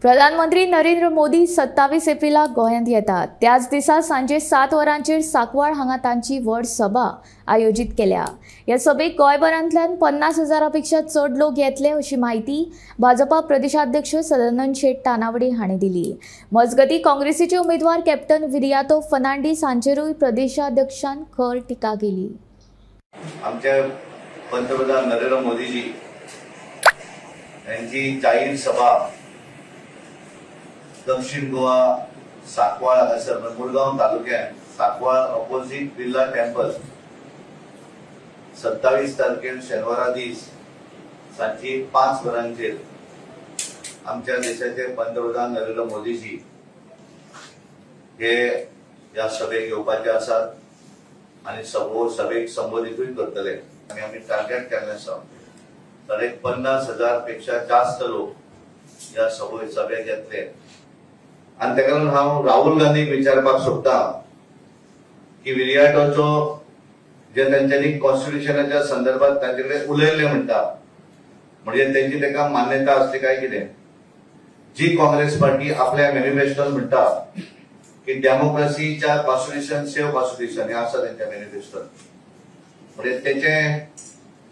प्रधानमंत्री नरेंद्र मोदी 27 एप्रिलाक गोंयांत येतात। त्याच दिसा सांजे 7 वरांचेर सांकवाळ हांगा तांची व्हड सभा आयोजीत केल्या। ह्या सभेक गोंयभरांतल्यान 50,000 पेक्षा चड लोक येतले अशी माहिती भाजपा प्रदेशाध्यक्ष सदानंद शेट तानावडे हांणी दिली। मजगती काँग्रेसीचे उमेदवार कॅप्टन विरियातो फर्नांडीस हांचेरूय प्रदेशाध्यक्षान खर टिका केली। आमचे पंतप्रधान नरेंद्र मोदीजी यांची जाहीर सभा दक्षिण गोवा सांकवाळ हांगासर मुरगांव तालुक्यात सांकवाळ ऑपोजिट बिर्ला टेम्पल 27 तारखेर शेनवारा दीस सांजी 5 वरांचेर आमच्या देशाचे पंतप्रधान नरेंद्र मोदीजी हे ह्या सभेक येवपाचे आसात आणि सभेक संबोधितूय करतले आणि आम्ही टार्गेट केल्लें आसा 50,000 पेक्षा जास्त लोक ह्या सभेक येतले। आणि त्या कारण हांव राहुल गांधीक विचारपाक सोदता की विरियाटोचो जे तांच्यांनी कॉन्स्टिट्यूशनाच्या संदर्भात तांचे कडेन उलयल्लें म्हणटा म्हणजे तेंची ताका मान्यता आसली काय कितें। जी काँग्रेस पार्टी आपल्या मॅनिफेस्टोन म्हणटा की डेमोक्रेसीच्या कॉन्स्टिट्यूशन सेव कॉन्स्टिट्यूशन हे आसा तांच्या मॅनिफेस्टोन म्हणजे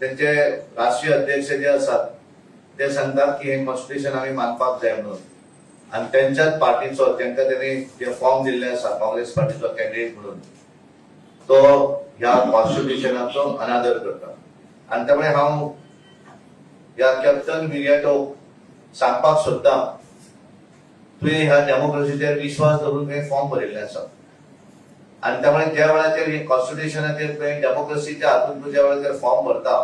तेंचे राष्ट्रीय अध्यक्ष जे आसात ते सांगतात की हे कॉन्स्टिट्यूशन आमी मानपाक जाय म्हणून आणि त्यांच्याच पार्टीचो तांकां तेणी जे फॉर्म दिल्ले आसा काँग्रेस पार्टीचो कॅन्डिडेट म्हणून तो ह्या कॉन्स्टिट्यूशनाचो अनादर करता। आणि त्यामुळे हांव ह्या कॅप्टन विरियाटोक सांगपाक सोदता तुवें ह्या डेमोक्रेसीचेर विश्वास दवरून तुवें फॉर्म भरिल्ले आसा आणि त्यामुळे ज्या वेळाचेर कॉन्स्टिट्यूशनाचेर तुवें डेमोक्रेसीच्या हातून तूं ज्या वेळाचेर फॉर्म भरता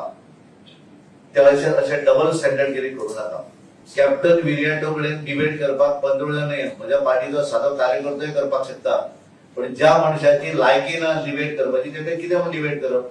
त्या अशें डबल स्टँडर्डगिरी करूं नाका। कॅप्टन विरियाटो कडेन डिबेट करपाक पंतप्रधान म्हज्या पार्टीचो सादो कार्यकर्तोय करपाक शकता पण ज्या मनशाची लायकी ना डिबेट करपाची तेका कितें डिबेट करप।